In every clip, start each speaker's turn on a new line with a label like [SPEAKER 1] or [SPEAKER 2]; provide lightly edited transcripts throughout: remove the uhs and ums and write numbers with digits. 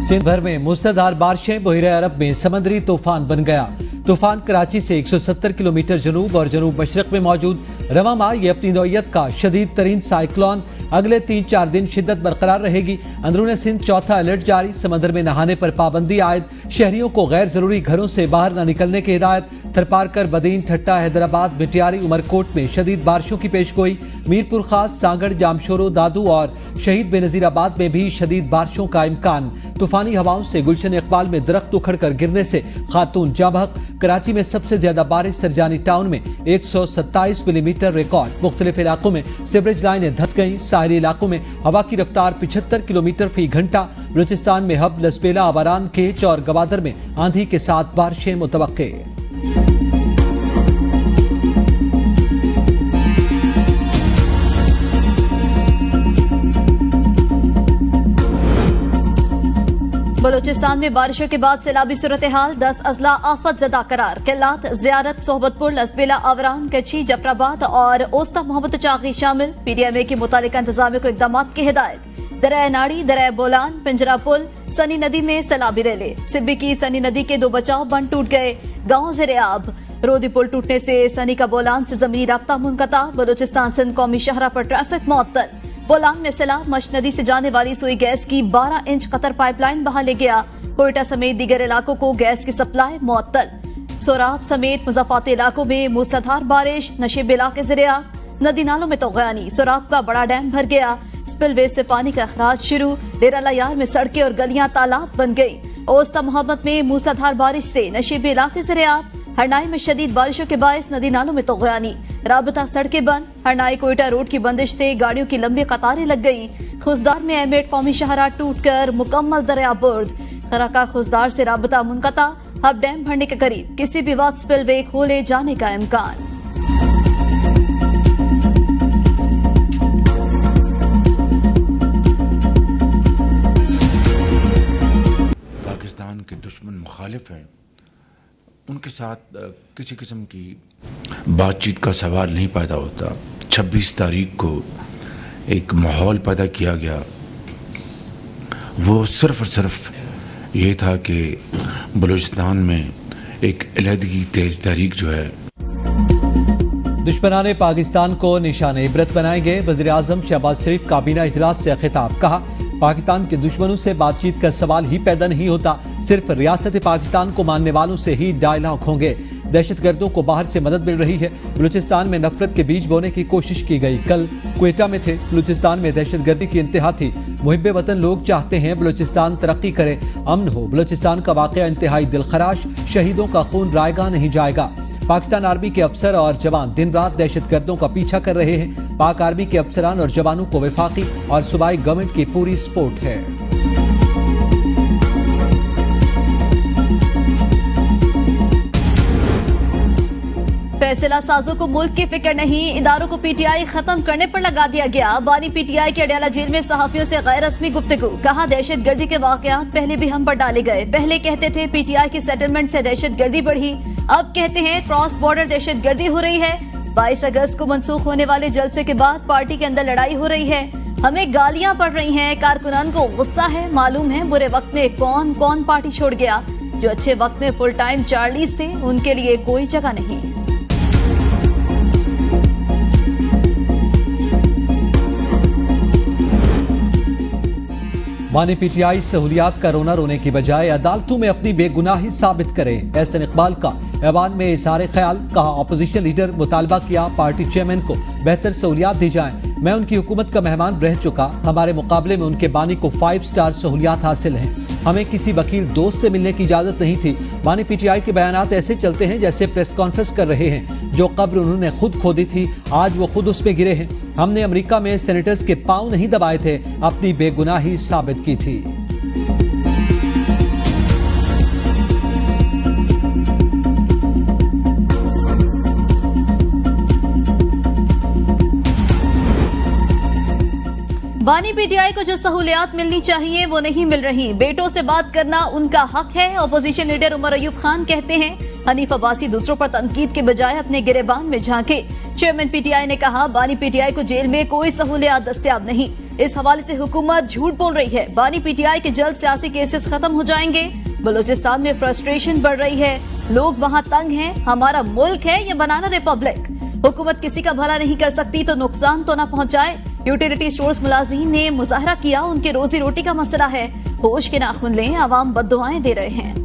[SPEAKER 1] सिंध भर में मूसलाधार बारिशें, बहिरे अरब में समंदरी तूफान बन गया। तूफान कराची से 170 किलोमीटर जनूब और जनूब मशरक में मौजूद रवा माह ये अपनी नौइयत का शदीद तरीन साइक्लोन। अगले 3-4 दिन शिद्दत बरकरार रहेगी। अंदरून सिंध चौथा अलर्ट जारी। समंदर में नहाने पर पाबंदी आयद। शहरियों को गैर जरूरी घरों से बाहर न निकलने की हिदायत। थरपारकर, बदीन, ठट्टा, हैदराबाद, मिटियारी, उमरकोट में शदीद बारिशों की पेशगोई। मीरपुर खास, सांगड़, जामशोरो, दादू और शहीद बेनजीराबाद में भी शदीद बारिशों का इम्कान। तूफानी हवाओं से गुलशन इकबाल में दरख्त उखड़कर गिरने से खातून जाँ बहक। कराची में सबसे ज्यादा बारिश सरजानी टाउन में 127 मिलीमीटर रिकॉर्ड। मुख्तलिफ इलाकों में सीवरेज लाइनें धंस गईं। साहली इलाकों में हवा की रफ्तार 75 किलोमीटर फी घंटा। बलूचिस्तान में हब, लसबेला, आवारान, केच और गवादर में आंधी के साथ बारिशें मुतवक्के।
[SPEAKER 2] बलूचिस्तान में बारिशों के बाद सैलाबी सूरत हाल। 10 अजला आफत ज़दा करार। किल्लात, ज़ियारत, सोहबतपुर, लसबेला, आवरान, कच्ची, जफराबाद और ओस्ता मोहम्मद चाकी शामिल। PDMA की मुतालिका इंतजामिया को इकदाम की हिदायत। दरिया नाड़ी, दरिया बोलान, पिंजरा पुल, सनी नदी में सैलाबी रेले। सिब्बी की सनी नदी के 2 बचाव बंद टूट गए। गाँव ज़ेर-ए-आब। रोदी पुल टूटने से सनी का बोलान से जमीनी राब्ता मुनक़ता। बलूचिस्तान सिंध कौमी शाहरा पर ट्रैफिक मुअत्तल। बोलान में सैलाब, मश नदी से जाने वाली सुई गैस की 12 इंच कतर पाइपलाइन बहा ले गया। कोयटा समेत दीगर इलाकों को गैस की सप्लाई मुअत्तल। सोराब समेत मुज़ाफ़ाती इलाकों में मूसलाधार बारिश। नशेब इलाके ज़ेर-ए-आब। नदी नालों में तौग़यानी। सोराब का बड़ा डैम भर गया। स्पिलवे से पानी का अखराज शुरू। डेरा लायार में सड़कें और गलियां तालाब बन गई। ओस्ता मोहम्मद में मूसलाधार बारिश से नशेब इलाके ज़ेर-ए-आब। हरनाई में शदीद बारिशों के बायस नदी नालों में तौग़यानी। राबता सड़कें बंद। हरनाई कोयटा रोड की बंदिश से गाड़ियों की लंबी कतारें लग गई। खुजदार में अहमेद कौमी शाहरा टूटकर मुकम्मल दरिया बुर्द। खराका खुजदार से राबता मुनक़ता। हब डैम भरने के करीब किसी भी वक्त स्पिलवे खोले जाने का इम्कान।
[SPEAKER 3] पाकिस्तान के दुश्मन मुखालिफ हैं, उनके साथ किसी किस्म की बातचीत का सवाल नहीं पैदा होता। 26 तारीख को एक माहौल पैदा किया गया। वो सिर्फ और सिर्फ ये था कि बलूचिस्तान में एक अलहदगी तारीख जो है।
[SPEAKER 1] दुश्मनाने पाकिस्तान को निशाने इबरत बनाएंगे। वज़ीर-ए-आज़म शहबाज शरीफ काबीना इजलास से खिताब। कहा, पाकिस्तान के दुश्मनों से बातचीत का सवाल ही पैदा नहीं होता। सिर्फ रियासत पाकिस्तान को मानने वालों से ही डायलॉग होंगे। दहशतगर्दों को बाहर से मदद मिल रही है। बलूचिस्तान में नफरत के बीज बोने की कोशिश की गई। कल क्वेटा में थे। बलूचिस्तान में दहशतगर्दी की इंतहा थी। मुहिब्बे वतन लोग चाहते हैं बलूचिस्तान तरक्की करे, अमन हो। बलूचिस्तान का वाकया इंतहाई दिलखराश। शहीदों का खून रायगा नहीं जाएगा। पाकिस्तान आर्मी के अफसर और जवान दिन रात दहशतगर्दों का पीछा कर रहे हैं। पाक आर्मी के अफसरान और जवानों को वफाकी और सूबाई गवर्नमेंट की पूरी सपोर्ट है।
[SPEAKER 2] फैसला साजों को मुल्क की फिक्र नहीं। इदारों को PTI खत्म करने पर लगा दिया गया। बानी PTI के अडयाला जेल में सहाफियों से गैर रस्मी गुफ्तगू। कहा, दहशत गर्दी के वाकयात पहले भी हम पर डाले गए। पहले कहते थे PTI की सेटलमेंट से दहशत गर्दी बढ़ी। अब कहते हैं क्रॉस बॉर्डर दहशत गर्दी हो रही है। 22 अगस्त को मनसूख होने वाले जलसे के बाद पार्टी के अंदर लड़ाई हो रही है। हमें गालियां पड़ रही हैं। कारकुनान को गुस्सा है। मालूम है बुरे वक्त में कौन कौन पार्टी छोड़ गया। जो अच्छे वक्त में फुल टाइम चार्लीज थे, उनके लिए कोई जगह नहीं।
[SPEAKER 1] बानी PTI सहूलियात का रोना रोने की बजाय अदालतों में अपनी बेगुनाही साबित करे। एहसन इकबाल का ऐवान में इज़हार ख्याल। कहा, अपोजिशन लीडर मुतालबा किया पार्टी चेयरमैन को बेहतर सहूलियात दी जाएं। मैं उनकी हुकूमत का मेहमान रह चुका। हमारे मुकाबले में उनके बानी को 5 स्टार सहूलियात हासिल हैं। हमें किसी वकील दोस्त से मिलने की इजाजत नहीं थी। बानी PTI के बयानात ऐसे चलते हैं जैसे प्रेस कॉन्फ्रेंस कर रहे हैं। जो कब्र उन्होंने खुद खोदी थी, आज वो खुद उसमें गिरे हैं। हमने अमेरिका में सेनेटर्स के पांव नहीं दबाए थे, अपनी बेगुनाही साबित की थी।
[SPEAKER 2] बानी PTI को जो सहूलियात मिलनी चाहिए वो नहीं मिल रही। बेटों से बात करना उनका हक है। अपोजिशन लीडर उमर अयूब खान कहते हैं हनीफ अब्बासी दूसरों पर तनकीद के बजाय अपने गिरेबान में झांके। चेयरमैन पीटीआई ने कहा, बानी पीटीआई को जेल में कोई सहूलियत दस्तयाब नहीं। इस हवाले से हुकूमत झूठ बोल रही है। बानी पीटीआई के जल्द सियासी केसेस खत्म हो जाएंगे। बलूचिस्तान में फ्रस्ट्रेशन बढ़ रही है, लोग वहां तंग हैं। हमारा मुल्क है ये बनाना रिपब्लिक। हुकूमत किसी का भला नहीं कर सकती तो नुकसान तो ना पहुंचाए। यूटिलिटी स्टोर्स मुलाजिम ने मुजाहरा किया, उनके रोजी रोटी का मसला है। होश के नाखून लें, आवाम बद्दुआएं दे रहे हैं।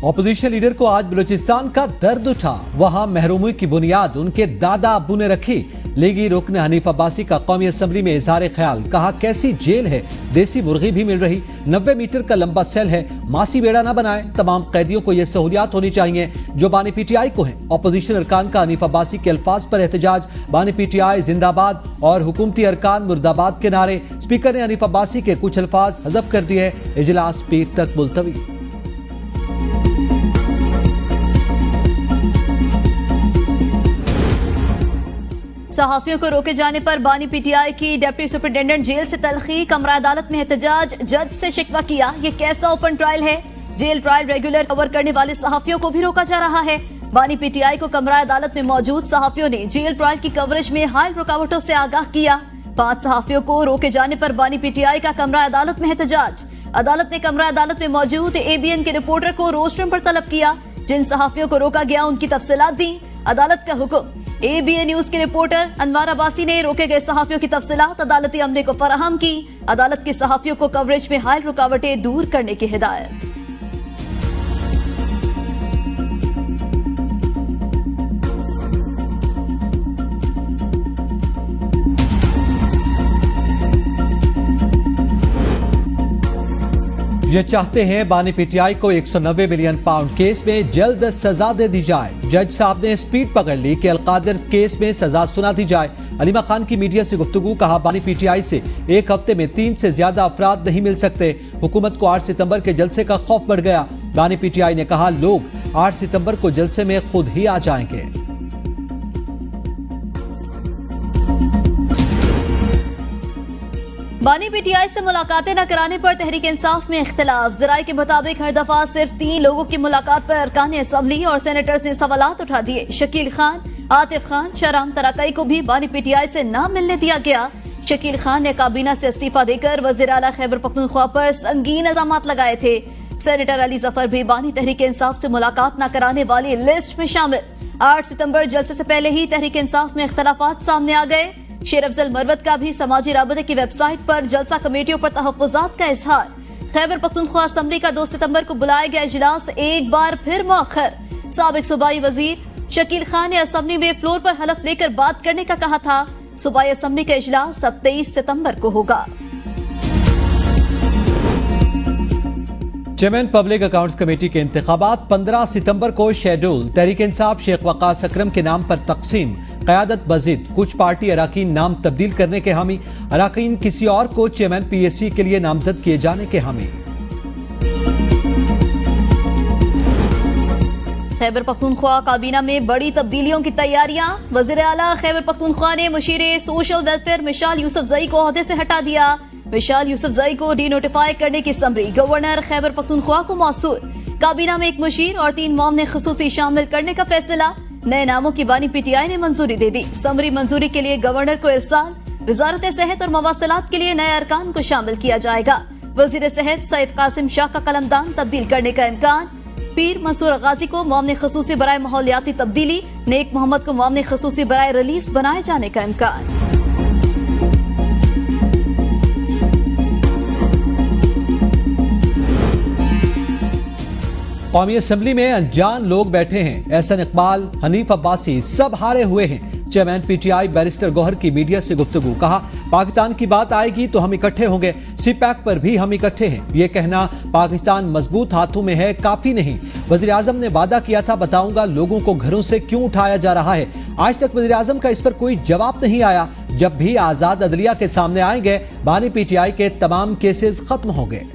[SPEAKER 1] ऑपोजिशन लीडर को आज बलूचिस्तान का दर्द उठा। वहां महरूमी की बुनियाद उनके दादा अब्बू ने रखी। लीगी रुकन हनीफ अब्बासी का कौमी असम्बली में इजहार ख्याल। कहा, कैसी जेल है, देसी मुर्गी भी मिल रही, 90 मीटर का लंबा सेल है, मासी बेड़ा ना बनाए। तमाम कैदियों को यह सहूलियात होनी चाहिए जो बानी पीटीआई को है। ऑपोजिशन अरकान का हनीफ अब्बासी के अल्फाज पर एहतजाज। बानी पीटीआई जिंदाबाद और हुकूमती अरकान मुर्दाबाद के नारे। स्पीकर ने हनीफ अब्बासी के कुछ अल्फाज हज़फ कर दिए। इजलास पीर तक मुलतवी।
[SPEAKER 2] सहाफियों को रोके जाने पर बानी पीटीआई की डिप्टी सुपरिटेंडेंट जेल से तलखी। कमरा अदालत में एहतजाज, जज से शिकवा किया। ये कैसा ओपन ट्रायल है? जेल ट्रायल रेगुलर कवर करने वाले सहाफियों को भी रोका जा रहा है। बानी पीटीआई को कमरा अदालत में मौजूद सहाफियों ने जेल ट्रायल की कवरेज में हाल रुकावटों से आगाह किया। 5 सहाफियों को रोके जाने पर बानी पीटीआई का कमरा अदालत में एहतजाज। अदालत ने कमरा अदालत में मौजूद एबीएन के रिपोर्टर को रोस्टरूम पर तलब किया। जिन सहाफियों को रोका गया उनकी तफसीलात दी। अदालत का हुक्म। एबीएन न्यूज के रिपोर्टर अनवार अब्बासी ने रोके गए सहाफियों की तफसीलात अदालती अमले को फराहम की। अदालत के सहाफियों को कवरेज में हाल रुकावटें दूर करने की हिदायत।
[SPEAKER 1] ये चाहते हैं बानी पीटीआई को 190 मिलियन पाउंड केस में जल्द सजा दे दी जाए। जज साहब ने स्पीड पकड़ ली कि अलकादिर केस में सजा सुना दी जाए। अलीमा खान की मीडिया से गुफ्तगू। कहा, बानी पीटीआई से एक हफ्ते में 3 से ज्यादा अफराद नहीं मिल सकते। हुकूमत को 8 सितंबर के जलसे का खौफ बढ़ गया। बानी पीटीआई ने कहा, लोग 8 सितंबर को जलसे में खुद ही आ जाएंगे।
[SPEAKER 2] बानी पीटीआई से मुलाकातें न कराने पर तहरीक इंसाफ में इख्तिलाफ। जराये के मुताबिक हर दफा सिर्फ 3 लोगों की मुलाकात पर अरकान असम्बली और सेनेटर्स ने सवालात उठा दिए। शकील खान, आतिफ खान, शहराम तराकई को भी बानी पीटीआई से न मिलने दिया गया। शकील खान ने काबीना से इस्तीफा देकर वज़ीर आला खैबर पख्तूनख्वा पर संगीन इल्जामात लगाए थे। सेनेटर अली जफर भी बानी तहरीक इंसाफ से मुलाकात न कराने वाली लिस्ट में शामिल। 8 सितंबर जलसे से पहले ही तहरीक इंसाफ में इख्तलाफात सामने आ गए। शेर अफजल मरवत का भी समाजी राबते की वेबसाइट पर जलसा कमेटियों पर तहफ्फुज़ात का इजहार। खैबर पख्तूनख्वा असम्बली का 2 सितंबर को बुलाया गया इजलास एक बार फिर मौखर। साबिक सूबाई वजीर शकील खान ने असम्बली में फ्लोर पर हलफ लेकर बात करने का कहा था। सूबाई असम्बली का इजलास 23 सितंबर को होगा।
[SPEAKER 1] चेयरमैन पब्लिक अकाउंट्स कमेटी के इंतखाबात 15 सितंबर को शेड्यूल। तहरीक इंसाफ शेख वकास अकरम के नाम पर तकसीम। क़यादत बज़िद। कुछ पार्टी अराकीन नाम तब्दील करने के हामी। अराकीन किसी और को चेयरमैन पीएससी के लिए नामजद किए जाने के हामी।
[SPEAKER 2] खैबर पख्तूनख्वा काबीना में बड़ी तब्दीलियों की तैयारियां। वज़ीर आला खैबर पख्तूनख्वा ने मुशीर सोशल वेलफेयर मिशाल यूसुफजई को ओहदे से हटा दिया। मिशाल यूसुफजई को डीनोटिफाई करने की समरी गवर्नर खैबर पख्तूनख्वा को मौसूल। काबीना में 1 मुशीर और 3 मुआवने खुसूसी शामिल करने का फैसला। नए नामों की बानी पीटीआई ने मंजूरी दे दी। समरी मंजूरी के लिए गवर्नर को इरसाल। वजारत सेहत और मवासलात के लिए नए अरकान को शामिल किया जाएगा। वजीर सेहत सैयद कासिम शाह का कलमदान तब्दील करने का इम्कान। पीर मंसूर गाजी को मुआवने खसूसी बराए माहौलियाती तब्दीली। नेक मोहम्मद को मुआवने खसूसी बराए रिलीफ बनाए जाने का इम्कान।
[SPEAKER 1] कौमी असम्बली में अनजान लोग बैठे हैं। एहसन इकबाल, हनीफ अब्बासी सब हारे हुए हैं। चेयरमैन पीटीआई बैरिस्टर गौहर की मीडिया से गुफ्तगू। कहा, पाकिस्तान की बात आएगी तो हम इकट्ठे होंगे। सीपैक पर भी हम इकट्ठे हैं। ये कहना पाकिस्तान मजबूत हाथों में है काफी नहीं। वजीर आजम ने वादा किया था, बताऊंगा लोगों को घरों से क्यों उठाया जा रहा है। आज तक वजीर आजम का इस पर कोई जवाब नहीं आया। जब भी आजाद अदलिया के सामने आएंगे, बानी पीटीआई के तमाम केसेस खत्म होंगे।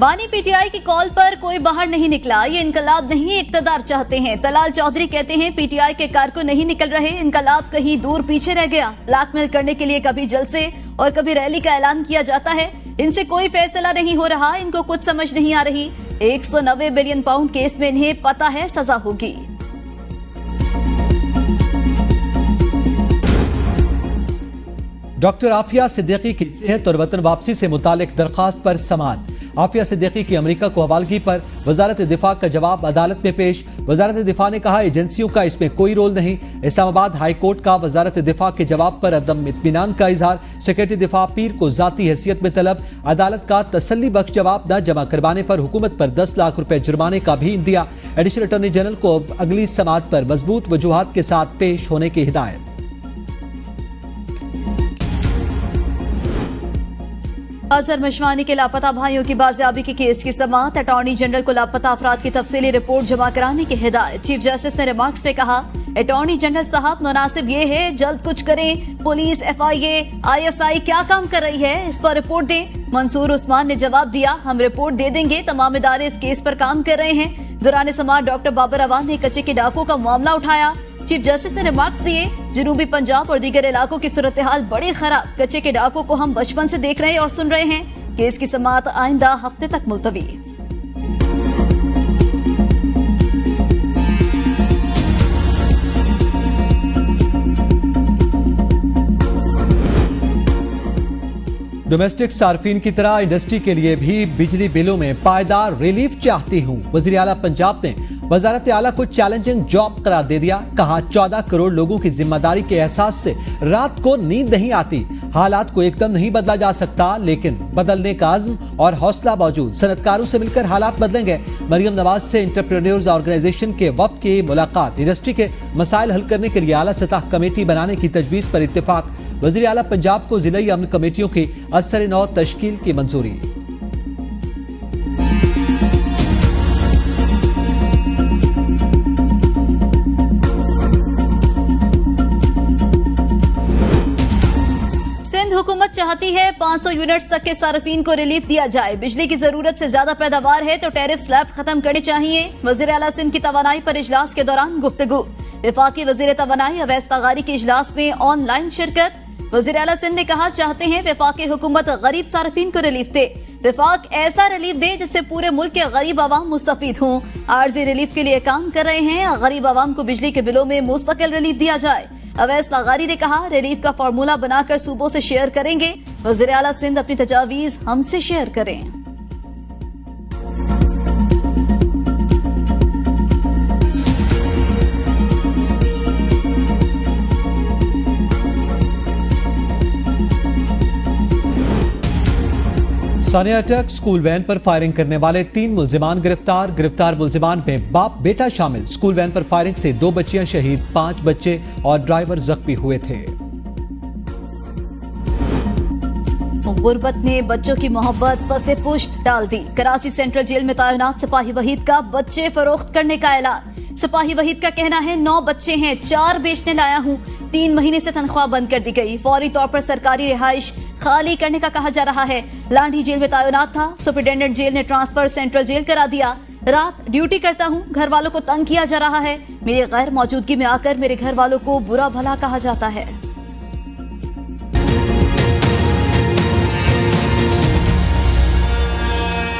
[SPEAKER 2] बानी पीटीआई की कॉल पर कोई बाहर नहीं निकला। ये इनकलाब नहीं, इक्तदार चाहते हैं। तलाल चौधरी कहते हैं पीटीआई के कारकुन नहीं निकल रहे, इनकलाब कहीं दूर पीछे रह गया। ब्लैकमेल करने के लिए कभी जलसे और कभी रैली का ऐलान किया जाता है। इनसे कोई फैसला नहीं हो रहा, इनको कुछ समझ नहीं आ रही। 190 बिलियन पाउंड केस में इन्हें पता है सजा होगी।
[SPEAKER 1] डॉक्टर आफिया सिद्दीकी की सेहत और वतन वापसी से मुतालिक दरखास्त पर समाअत। आफिया सिद्दीकी की अमेरिका को हवालगी पर वजारत दिफा का जवाब अदालत में पेश। वजारत दिफा ने कहा एजेंसियों का इसमें कोई रोल नहीं। इस्लामाबाद हाई कोर्ट का वजारत दिफा के जवाब पर अदम इत्मीनान का इजहार। सेक्रेटरी दिफा पीर को जाती हैसियत में तलब। अदालत का तसल्ली बख्श जवाब न जमा करवाने पर हुकूमत पर 10 लाख रुपए जुर्माने का भी दिया। एडिशनल अटॉर्नी जनरल को अगली समाअत पर मजबूत वजूहात के साथ पेश होने की हिदायत।
[SPEAKER 2] अजहर मशवानी के लापता भाइयों की बाजियाबी के केस की समाअत। अटॉर्नी जनरल को लापता अफराद की तफसीली रिपोर्ट जमा कराने की हिदायत। चीफ जस्टिस ने रिमार्क्स में कहा अटॉर्नी जनरल साहब मुनासिब ये है जल्द कुछ करें। पुलिस, FIA, ISI क्या काम कर रही है, इस पर रिपोर्ट दें। मंसूर उस्मान ने जवाब दिया हम रिपोर्ट दे देंगे, तमाम इदारे इस केस पर काम कर रहे हैं। दौरान समाअत डॉक्टर बाबर अवान ने कच्चे के डाकों का मामला उठाया। चीफ जस्टिस ने रिमार्क्स दिए जनूबी पंजाब और दीगर इलाकों की सूरत हाल बड़ी खराब। कच्चे के डाकों को हम बचपन से देख रहे हैं और सुन रहे हैं। केस की समाअत आइंदा हफ्ते तक मुलतवी।
[SPEAKER 1] डोमेस्टिक सार्फिन की तरह इंडस्ट्री के लिए भी बिजली बिलों में पायदार रिलीफ चाहती हूं। वजीर आला पंजाब ने वजारत आला को चैलेंजिंग जॉब करार दे दिया। कहा 14 करोड़ लोगों की जिम्मेदारी के एहसास से रात को नींद नहीं आती। हालात को एकदम नहीं बदला जा सकता, लेकिन बदलने का अज़्म और हौसला मौजूद। सनतकारों से मिलकर हालात बदलेंगे। मरियम नवाज से एंटरप्रेन्योर्स ऑर्गेनाइजेशन के वफ्द की मुलाकात। इंडस्ट्री के मसाइल हल करने के लिए आला सतह कमेटी बनाने की तजवीज पर इत्तेफाक। वजीर आला पंजाब को जिला अमन कमेटियों की असर नौ तश्कील की मंजूरी।
[SPEAKER 2] सिंध हुकूमत चाहती है 500 यूनिट्स तक के सार्फिन को रिलीफ दिया जाए। बिजली की जरूरत से ज्यादा पैदावार है तो टैरिफ स्लैब खत्म करनी चाहिए। वजीर आला सिंध की तवानाई पर इजलास के दौरान गुफ्तगू। वफाकी वजीर तवानाई अवैस तगारी के इजलास में ऑनलाइन शिरकत। वजीर आला सिंध ने कहा चाहते हैं वफाकी हुकूमत गरीब सार्फिन को रिलीफ दे। वफाक ऐसा रिलीफ दे जिससे पूरे मुल्क के गरीब आवाम मुस्तफीद हों। आर्जी रिलीफ के लिए काम कर रहे हैं। गरीब आवाम को बिजली के बिलों में मुस्तकिल रिलीफ दिया जाए। अवैस तगारी ने कहा रिलीफ का फार्मूला बनाकर सूबों से शेयर करेंगे। वजीर आला सिंध अपनी तजावीज हमसे शेयर करें।
[SPEAKER 1] सानिया अटैक स्कूल वैन पर फायरिंग करने वाले 3 मुल्जिमान गिरफ्तार। गिरफ्तार मुल्जिमान में बाप बेटा शामिल। स्कूल वैन पर फायरिंग से 2 बच्चियां शहीद, 5 बच्चे और ड्राइवर जख्मी हुए थे।
[SPEAKER 2] गुर्बत ने बच्चों की मोहब्बत पसे पुश्त डाल दी। कराची सेंट्रल जेल में तैनात सिपाही वहीद का बच्चे फरोख्त करने का ऐलान। सिपाही वहीद का कहना है 9 बच्चे हैं, 4 बेचने लाया हूं। 3 महीने से तनख्वाह बंद कर दी गई। फौरी तौर पर सरकारी रिहाइश खाली करने का कहा जा रहा है। लांडी जेल में तैनात था, सुपरिटेंडेंट जेल ने ट्रांसफर सेंट्रल जेल करा दिया। रात ड्यूटी करता हूं, घर वालों को तंग किया जा रहा है। मेरी गैर मौजूदगी में आकर मेरे घर वालों को बुरा भला कहा जाता है।